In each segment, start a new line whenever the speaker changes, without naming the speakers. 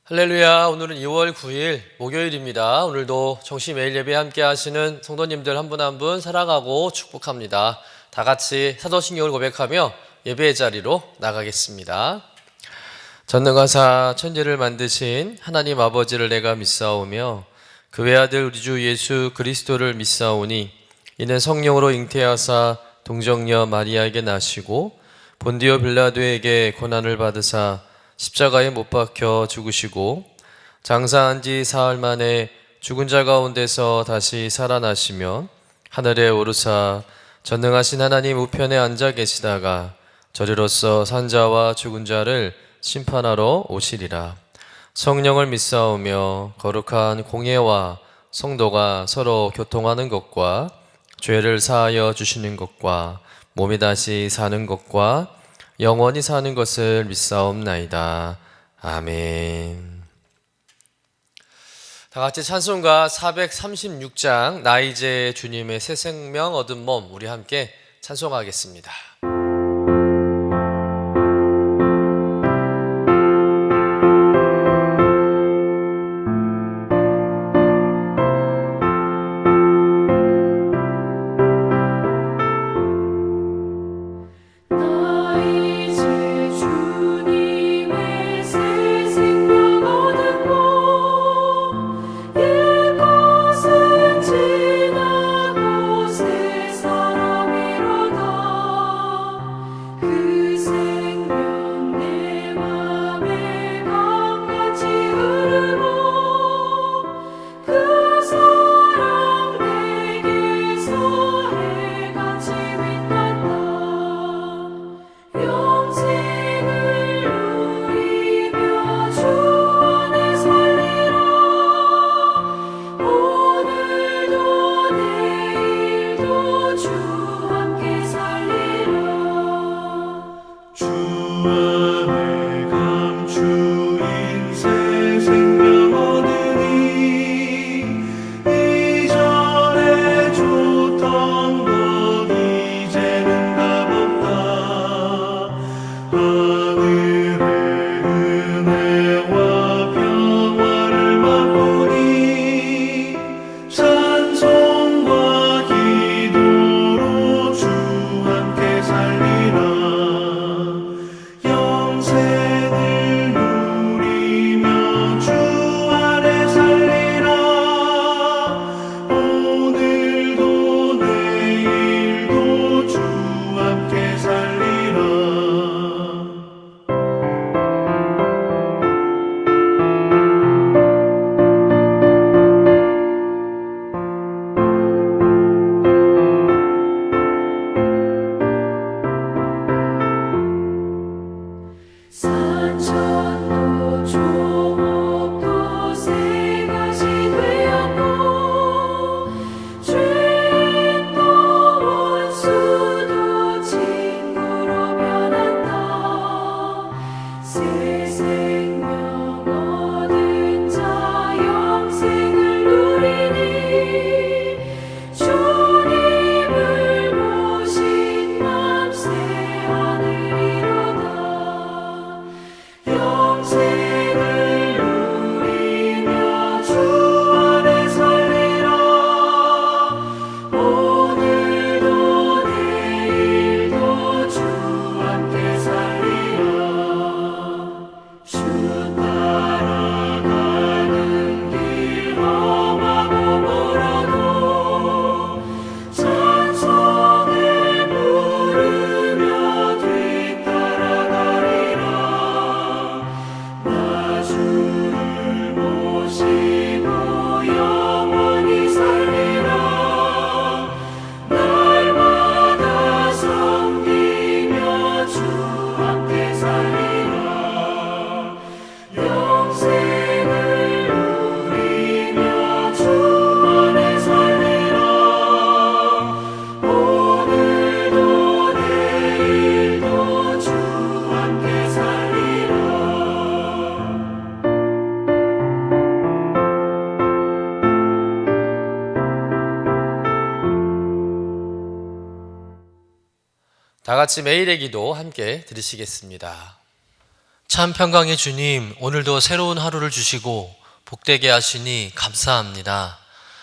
할렐루야. 오늘은 2월 9일 목요일입니다. 오늘도 정시 매일 예배 함께 하시는 성도님들 한 분 한 분 사랑하고 축복합니다. 다 같이 사도신경을 고백하며 예배의 자리로 나가겠습니다. 전능하사 천지를 만드신 하나님 아버지를 내가 믿사오며 그 외아들 우리 주 예수 그리스도를 믿사오니 이는 성령으로 잉태하사 동정녀 마리아에게 나시고 본디오 빌라도에게 고난을 받으사 십자가에 못 박혀 죽으시고 장사한 지 사흘 만에 죽은 자 가운데서 다시 살아나시며 하늘에 오르사 전능하신 하나님 우편에 앉아 계시다가 저리로서 산자와 죽은 자를 심판하러 오시리라. 성령을 믿사오며 거룩한 공예와 성도가 서로 교통하는 것과 죄를 사하여 주시는 것과 몸이 다시 사는 것과 영원히 사는 것을 믿사옵나이다. 아멘. 다 같이 찬송가 436장 나 이제 주님의 새 생명 얻은 몸 우리 함께 찬송하겠습니다. 다 같이 매일의 기도 함께 들으시겠습니다. 참 평강의 주님, 오늘도 새로운 하루를 주시고 복되게 하시니 감사합니다.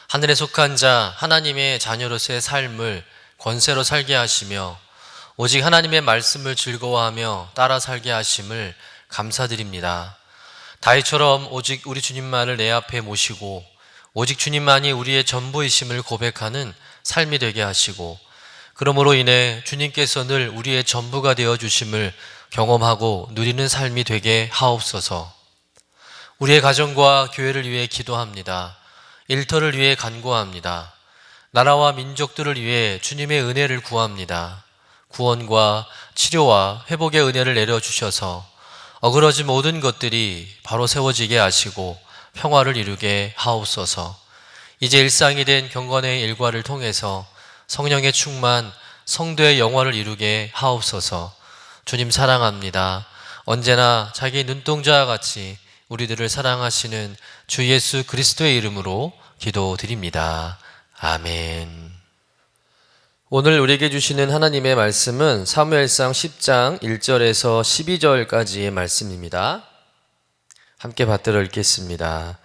하늘에 속한 자, 하나님의 자녀로서의 삶을 권세로 살게 하시며 오직 하나님의 말씀을 즐거워하며 따라 살게 하심을 감사드립니다. 다윗처럼 오직 우리 주님만을 내 앞에 모시고 오직 주님만이 우리의 전부이심을 고백하는 삶이 되게 하시고, 그러므로 인해 주님께서 늘 우리의 전부가 되어 주심을 경험하고 누리는 삶이 되게 하옵소서. 우리의 가정과 교회를 위해 기도합니다. 일터를 위해 간구합니다. 나라와 민족들을 위해 주님의 은혜를 구합니다. 구원과 치료와 회복의 은혜를 내려주셔서 어그러진 모든 것들이 바로 세워지게 하시고 평화를 이루게 하옵소서. 이제 일상이 된 경건의 일과를 통해서 성령의 충만, 성도의 영화를 이루게 하옵소서. 주님 사랑합니다. 언제나 자기 눈동자와 같이 우리들을 사랑하시는 주 예수 그리스도의 이름으로 기도드립니다. 아멘. 오늘 우리에게 주시는 하나님의 말씀은 사무엘상 10장 1절에서 12절까지의 말씀입니다. 함께 받들어 읽겠습니다.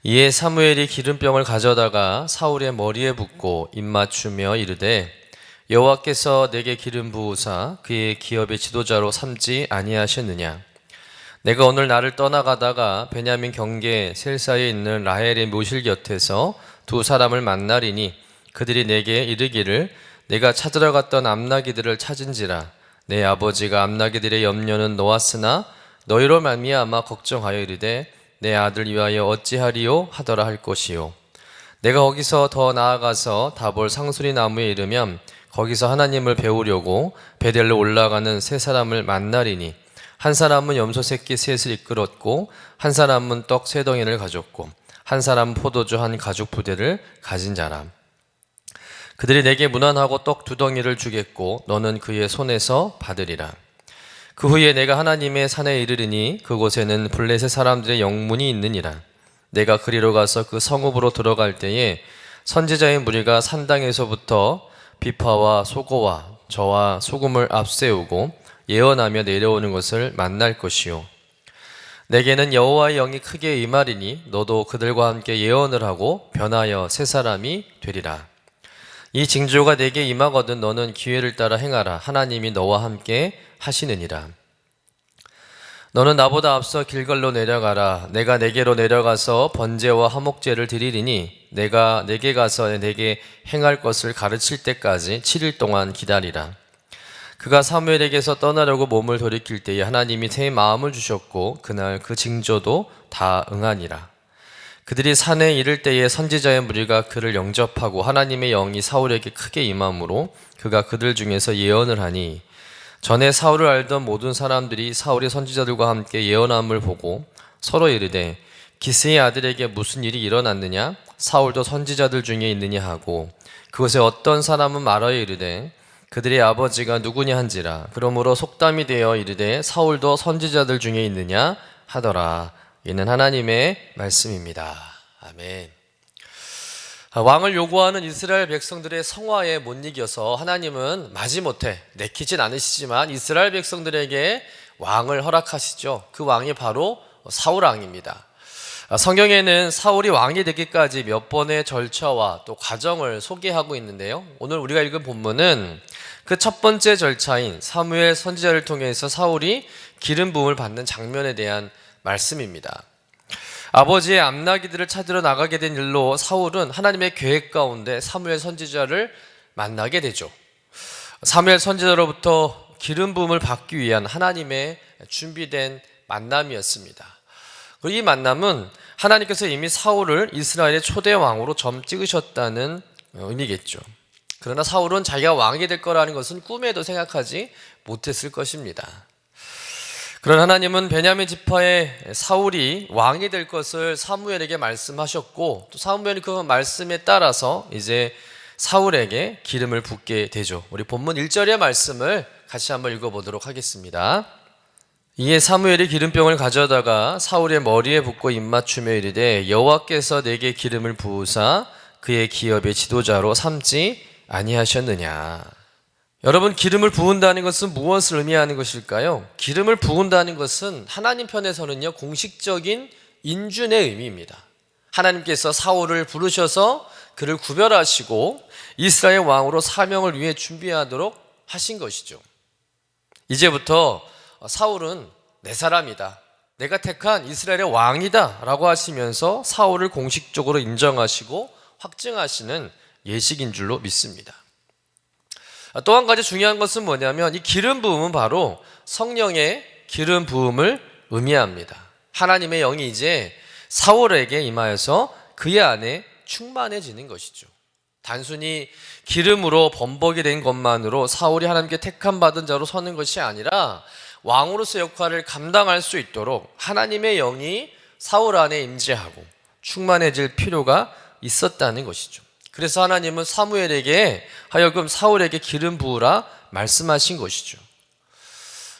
이에 사무엘이 기름병을 가져다가 사울의 머리에 붓고 입맞추며 이르되, 여호와께서 내게 기름 부으사 그의 기업의 지도자로 삼지 아니하셨느냐? 내가 오늘 나를 떠나가다가 베냐민 경계 셀사에 있는 라헬의 묘실 곁에서 두 사람을 만나리니 그들이 내게 이르기를, 내가 찾으러 갔던 암나기들을 찾은지라. 내 아버지가 암나기들의 염려는 놓았으나 너희로 말미암아 걱정하여 이르되, 내 아들 위하여 어찌하리요 하더라 할 것이요. 내가 거기서 더 나아가서 다볼 상수리 나무에 이르면 거기서 하나님을 배우려고 베델로 올라가는 세 사람을 만나리니, 한 사람은 염소 새끼 셋을 이끌었고 한 사람은 떡 세 덩이를 가졌고 한 사람은 포도주 한 가죽 부대를 가진 자라. 그들이 내게 문안하고 떡 두 덩이를 주겠고 너는 그의 손에서 받으리라. 그 후에 내가 하나님의 산에 이르리니 그곳에는 블레셋 사람들의 영문이 있느니라. 내가 그리로 가서 그 성읍으로 들어갈 때에 선지자의 무리가 산당에서부터 비파와 소고와 저와 소금을 앞세우고 예언하며 내려오는 것을 만날 것이요. 내게는 여호와의 영이 크게 임하리니 너도 그들과 함께 예언을 하고 변하여 새 사람이 되리라. 이 징조가 내게 임하거든 너는 기회를 따라 행하라. 하나님이 너와 함께 하시느니라. 너는 나보다 앞서 길갈로 내려가라. 내가 내게로 내려가서 번제와 화목제를 드리리니 내가 내게 가서 내게 행할 것을 가르칠 때까지 7일 동안 기다리라. 그가 사무엘에게서 떠나려고 몸을 돌이킬 때에 하나님이 새 마음을 주셨고 그날 그 징조도 다 응하니라. 그들이 산에 이를 때에 선지자의 무리가 그를 영접하고 하나님의 영이 사울에게 크게 임함으로 그가 그들 중에서 예언을 하니, 전에 사울을 알던 모든 사람들이 사울이 선지자들과 함께 예언함을 보고 서로 이르되, 기스의 아들에게 무슨 일이 일어났느냐? 사울도 선지자들 중에 있느냐 하고, 그곳에 어떤 사람은 말하여 이르되 그들의 아버지가 누구냐 한지라. 그러므로 속담이 되어 이르되 사울도 선지자들 중에 있느냐 하더라. 이는 하나님의 말씀입니다. 아멘. 왕을 요구하는 이스라엘 백성들의 성화에 못 이겨서 하나님은 마지못해, 내키진 않으시지만 이스라엘 백성들에게 왕을 허락하시죠. 그 왕이 바로 사울 왕입니다. 성경에는 사울이 왕이 되기까지 몇 번의 절차와 또 과정을 소개하고 있는데요, 오늘 우리가 읽은 본문은 그 첫 번째 절차인 사무엘 선지자를 통해서 사울이 기름 부음을 받는 장면에 대한 말씀입니다. 아버지의 암나기들을 찾으러 나가게 된 일로 사울은 하나님의 계획 가운데 사무엘 선지자를 만나게 되죠. 사무엘 선지자로부터 기름 부음을 받기 위한 하나님의 준비된 만남이었습니다. 그리고 이 만남은 하나님께서 이미 사울을 이스라엘의 초대 왕으로 점 찍으셨다는 의미겠죠. 그러나 사울은 자기가 왕이 될 거라는 것은 꿈에도 생각하지 못했을 것입니다. 그러나 하나님은 베냐민 지파의 사울이 왕이 될 것을 사무엘에게 말씀하셨고, 또 사무엘이 그 말씀에 따라서 이제 사울에게 기름을 붓게 되죠. 우리 본문 1절의 말씀을 같이 한번 읽어보도록 하겠습니다. 이에 사무엘이 기름병을 가져다가 사울의 머리에 붓고 입맞추며 이르되, 여호와께서 내게 기름을 부으사 그의 기업의 지도자로 삼지 아니하셨느냐? 여러분, 기름을 부은다는 것은 무엇을 의미하는 것일까요? 기름을 부은다는 것은 하나님 편에서는요, 공식적인 인준의 의미입니다. 하나님께서 사울을 부르셔서 그를 구별하시고 이스라엘 왕으로 사명을 위해 준비하도록 하신 것이죠. 이제부터 사울은 내 사람이다, 내가 택한 이스라엘의 왕이다 라고 하시면서 사울을 공식적으로 인정하시고 확증하시는 예식인 줄로 믿습니다. 또 한 가지 중요한 것은 뭐냐면, 이 기름 부음은 바로 성령의 기름 부음을 의미합니다. 하나님의 영이 이제 사울에게 임하여서 그의 안에 충만해지는 것이죠. 단순히 기름으로 범벅이 된 것만으로 사울이 하나님께 택함 받은 자로 서는 것이 아니라 왕으로서 역할을 감당할 수 있도록 하나님의 영이 사울 안에 임재하고 충만해질 필요가 있었다는 것이죠. 그래서 하나님은 사무엘에게 하여금 사울에게 기름 부으라 말씀하신 것이죠.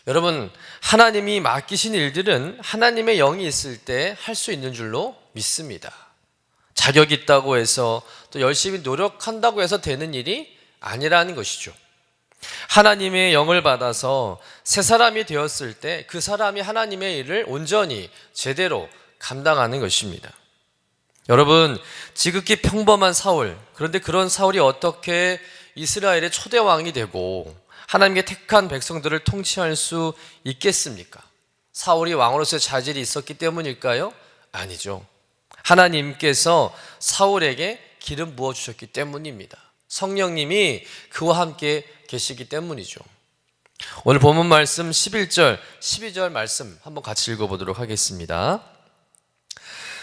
여러분, 하나님이 맡기신 일들은 하나님의 영이 있을 때 할 수 있는 줄로 믿습니다. 자격이 있다고 해서 또 열심히 노력한다고 해서 되는 일이 아니라는 것이죠. 하나님의 영을 받아서 새 사람이 되었을 때 그 사람이 하나님의 일을 온전히 제대로 감당하는 것입니다. 여러분, 지극히 평범한 사울, 그런데 그런 사울이 어떻게 이스라엘의 초대 왕이 되고 하나님께 택한 백성들을 통치할 수 있겠습니까? 사울이 왕으로서의 자질이 있었기 때문일까요? 아니죠. 하나님께서 사울에게 기름 부어주셨기 때문입니다. 성령님이 그와 함께 계시기 때문이죠. 오늘 본문 말씀 11절, 12절 말씀 한번 같이 읽어보도록 하겠습니다.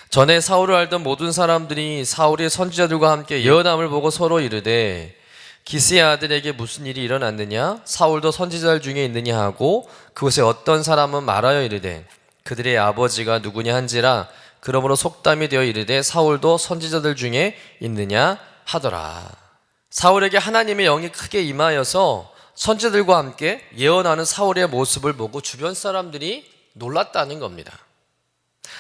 전에 사울을 알던 모든 사람들이 사울의 선지자들과 함께 예언함을 보고 서로 이르되 기스의 아들에게 무슨 일이 일어났느냐? 사울도 선지자들 중에 있느냐 하고 그곳에 어떤 사람은 말하여 이르되 그들의 아버지가 누구냐 한지라. 그러므로 속담이 되어 이르되 사울도 선지자들 중에 있느냐 하더라. 사울에게 하나님의 영이 크게 임하여서 선지자들과 함께 예언하는 사울의 모습을 보고 주변 사람들이 놀랐다는 겁니다.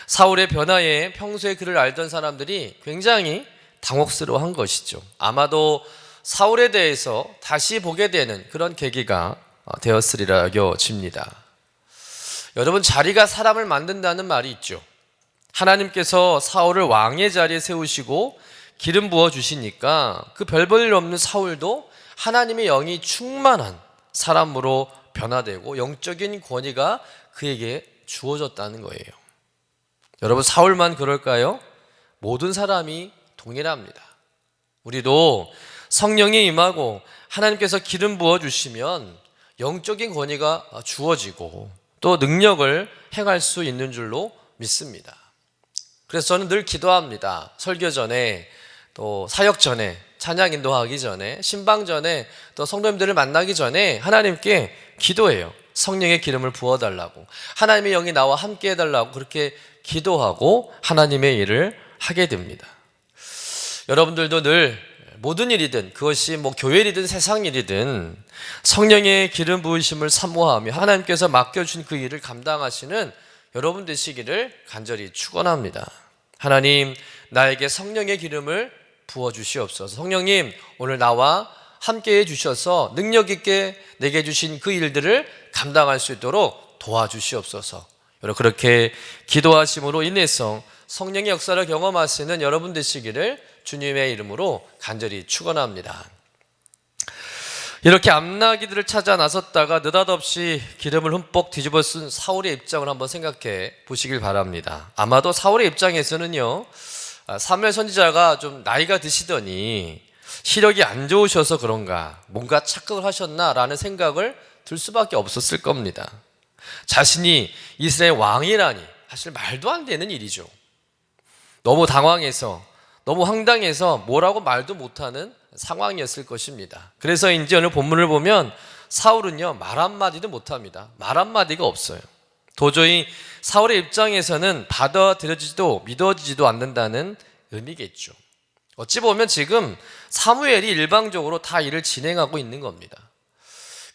사울의 변화에 평소에 그를 알던 사람들이 굉장히 당혹스러워한 것이죠. 아마도 사울에 대해서 다시 보게 되는 그런 계기가 되었으리라 여겨집니다. 여러분, 자리가 사람을 만든다는 말이 있죠. 하나님께서 사울을 왕의 자리에 세우시고 기름 부어 주시니까 그 별 볼 일 없는 사울도 하나님의 영이 충만한 사람으로 변화되고 영적인 권위가 그에게 주어졌다는 거예요. 여러분, 사울만 그럴까요? 모든 사람이 동일합니다. 우리도 성령이 임하고 하나님께서 기름 부어주시면 영적인 권위가 주어지고 또 능력을 행할 수 있는 줄로 믿습니다. 그래서 저는 늘 기도합니다. 설교 전에, 또 사역 전에, 찬양 인도하기 전에, 신방 전에, 또 성도님들을 만나기 전에 하나님께 기도해요. 성령의 기름을 부어달라고, 하나님의 영이 나와 함께 해달라고 그렇게 기도하고 하나님의 일을 하게 됩니다. 여러분들도 늘 모든 일이든 그것이 교회 일이든 세상 일이든 성령의 기름 부으심을 사모하며 하나님께서 맡겨주신 그 일을 감당하시는 여러분 되시기를 간절히 축원합니다. 하나님, 나에게 성령의 기름을 부어주시옵소서. 성령님, 오늘 나와 함께해 주셔서 능력 있게 내게 주신 그 일들을 감당할 수 있도록 도와주시옵소서. 여러분, 그렇게 기도하심으로 인해서 성령의 역사를 경험하시는 여러분 되시기를 주님의 이름으로 간절히 축원합니다. 이렇게 암나기들을 찾아 나섰다가 느닷없이 기름을 흠뻑 뒤집어 쓴 사울의 입장을 한번 생각해 보시길 바랍니다. 아마도 사울의 입장에서는요, 사무엘 선지자가 좀 나이가 드시더니 시력이 안 좋으셔서 그런가, 뭔가 착각을 하셨나라는 생각을 들 수밖에 없었을 겁니다. 자신이 이스라엘 왕이라니 사실 말도 안 되는 일이죠. 너무 당황해서, 너무 황당해서 뭐라고 말도 못하는 상황이었을 것입니다. 그래서 이제 오늘 본문을 보면 사울은요, 말 한마디도 못합니다. 말 한마디가 없어요. 도저히 사울의 입장에서는 받아들여지지도 믿어지지도 않는다는 의미겠죠. 어찌 보면 지금 사무엘이 일방적으로 다 일을 진행하고 있는 겁니다.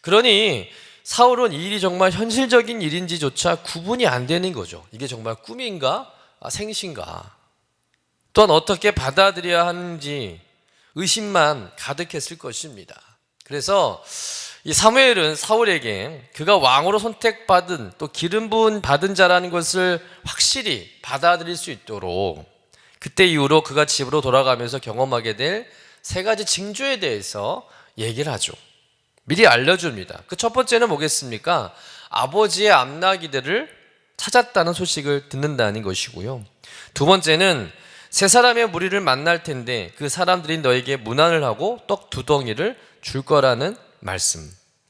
그러니 사울은 이 일이 정말 현실적인 일인지조차 구분이 안 되는 거죠. 이게 정말 꿈인가 생신가, 또한 어떻게 받아들여야 하는지 의심만 가득했을 것입니다. 그래서 이 사무엘은 사울에게 그가 왕으로 선택받은 또 기름 부은 받은 자라는 것을 확실히 받아들일 수 있도록 그때 이후로 그가 집으로 돌아가면서 경험하게 될 세 가지 징조에 대해서 얘기를 하죠. 미리 알려줍니다. 그 첫 번째는 뭐겠습니까? 아버지의 암나기들을 찾았다는 소식을 듣는다는 것이고요. 두 번째는 세 사람의 무리를 만날 텐데 그 사람들이 너에게 문안을 하고 떡 2덩이를 줄 거라는 말씀.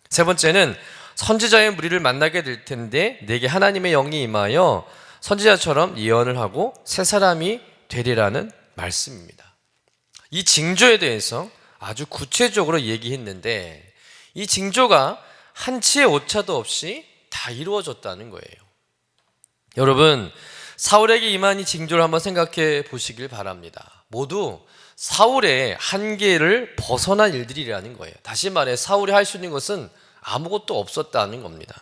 세 번째는 선지자의 무리를 만나게 될 텐데 내게 하나님의 영이 임하여 선지자처럼 예언을 하고 세 사람이 되리라는 말씀입니다. 이 징조에 대해서 아주 구체적으로 얘기했는데 이 징조가 한치의 오차도 없이 다 이루어졌다는 거예요. 여러분, 사울에게 임한 이 징조를 한번 생각해 보시길 바랍니다. 모두 사울의 한계를 벗어난 일들이라는 거예요. 다시 말해 사울이 할 수 있는 것은 아무것도 없었다는 겁니다.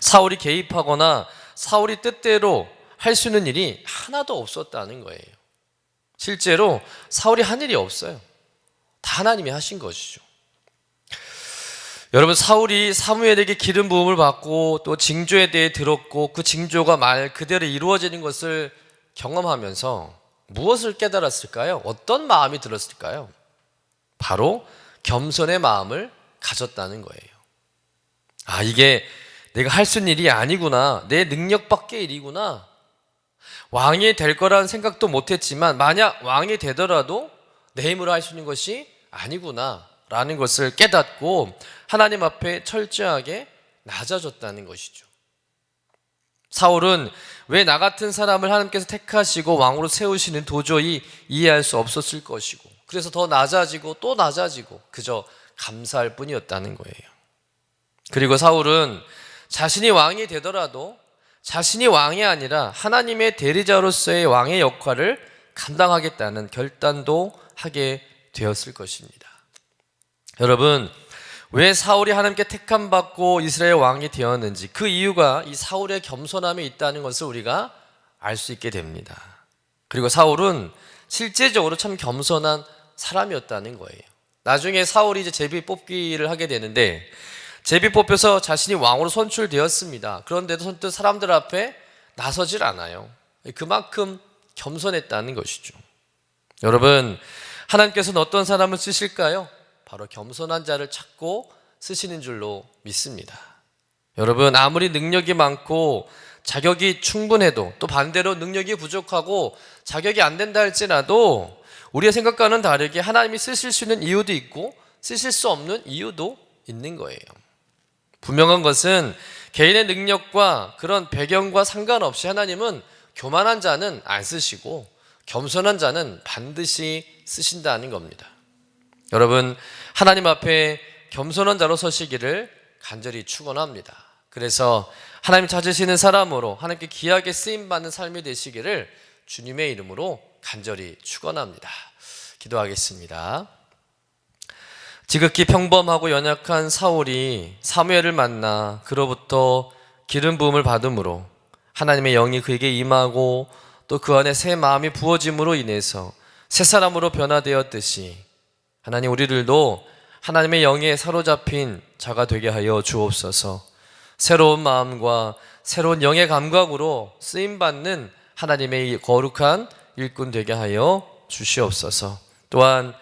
사울이 개입하거나 사울이 뜻대로 할 수 있는 일이 하나도 없었다는 거예요. 실제로 사울이 한 일이 없어요. 다 하나님이 하신 것이죠. 여러분, 사울이 사무엘에게 기름 부음을 받고 또 징조에 대해 들었고 그 징조가 말 그대로 이루어지는 것을 경험하면서 무엇을 깨달았을까요? 어떤 마음이 들었을까요? 바로 겸손의 마음을 가졌다는 거예요. 이게 내가 할 수 있는 일이 아니구나. 내 능력 밖의 일이구나. 왕이 될 거라는 생각도 못했지만 만약 왕이 되더라도 내 힘으로 할 수 있는 것이 아니구나 라는 것을 깨닫고 하나님 앞에 철저하게 낮아졌다는 것이죠. 사울은 왜 나 같은 사람을 하나님께서 택하시고 왕으로 세우시는 도저히 이해할 수 없었을 것이고 그래서 더 낮아지고 또 낮아지고 그저 감사할 뿐이었다는 거예요. 그리고 사울은 자신이 왕이 되더라도 자신이 왕이 아니라 하나님의 대리자로서의 왕의 역할을 감당하겠다는 결단도 하게 되었을 것입니다. 여러분, 왜 사울이 하나님께 택함받고 이스라엘 왕이 되었는지 그 이유가 이 사울의 겸손함에 있다는 것을 우리가 알 수 있게 됩니다. 그리고 사울은 실제적으로 참 겸손한 사람이었다는 거예요. 나중에 사울이 이제 제비 뽑기를 하게 되는데 제비 뽑혀서 자신이 왕으로 선출되었습니다. 그런데도 선뜻 사람들 앞에 나서질 않아요. 그만큼 겸손했다는 것이죠. 여러분, 하나님께서는 어떤 사람을 쓰실까요? 바로 겸손한 자를 찾고 쓰시는 줄로 믿습니다. 여러분, 아무리 능력이 많고 자격이 충분해도 또 반대로 능력이 부족하고 자격이 안 된다 할지라도 우리의 생각과는 다르게 하나님이 쓰실 수 있는 이유도 있고 쓰실 수 없는 이유도 있는 거예요. 분명한 것은 개인의 능력과 그런 배경과 상관없이 하나님은 교만한 자는 안 쓰시고 겸손한 자는 반드시 쓰신다는 겁니다. 여러분, 하나님 앞에 겸손한 자로 서시기를 간절히 축원합니다. 그래서 하나님 찾으시는 사람으로 하나님께 귀하게 쓰임받는 삶이 되시기를 주님의 이름으로 간절히 축원합니다. 기도하겠습니다. 지극히 평범하고 연약한 사울이 사무엘을 만나 그로부터 기름 부음을 받음으로 하나님의 영이 그에게 임하고 또 그 안에 새 마음이 부어짐으로 인해서 새 사람으로 변화되었듯이 하나님, 우리들도 하나님의 영에 사로잡힌 자가 되게 하여 주옵소서. 새로운 마음과 새로운 영의 감각으로 쓰임받는 하나님의 거룩한 일꾼 되게 하여 주시옵소서. 또한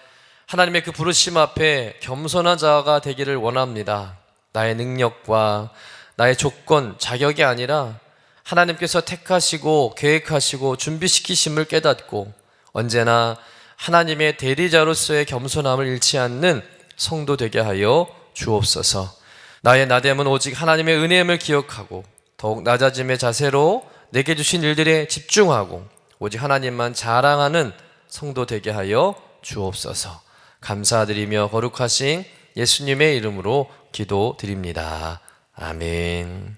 하나님의 그 부르심 앞에 겸손한 자가 되기를 원합니다. 나의 능력과 나의 조건, 자격이 아니라 하나님께서 택하시고 계획하시고 준비시키심을 깨닫고 언제나 하나님의 대리자로서의 겸손함을 잃지 않는 성도 되게 하여 주옵소서. 나의 나됨은 오직 하나님의 은혜임을 기억하고 더욱 낮아짐의 자세로 내게 주신 일들에 집중하고 오직 하나님만 자랑하는 성도 되게 하여 주옵소서. 감사드리며 거룩하신 예수님의 이름으로 기도드립니다. 아멘.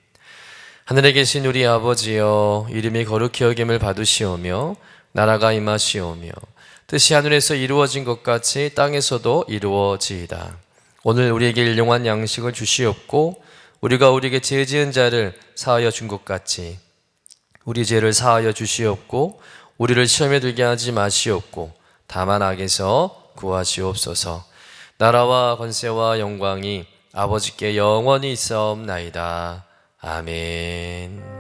하늘에 계신 우리 아버지여, 이름이 거룩히 여김을 받으시오며 나라가 임하시오며 뜻이 하늘에서 이루어진 것 같이 땅에서도 이루어지이다. 오늘 우리에게 일용할 양식을 주시옵고 우리가 우리에게 죄 지은 자를 사하여 준 것 같이 우리 죄를 사하여 주시옵고 우리를 시험에 들게 하지 마시옵고 다만 악에서 구하시옵소서. 나라와 권세와 영광이 아버지께 영원히 있사옵나이다. 아멘.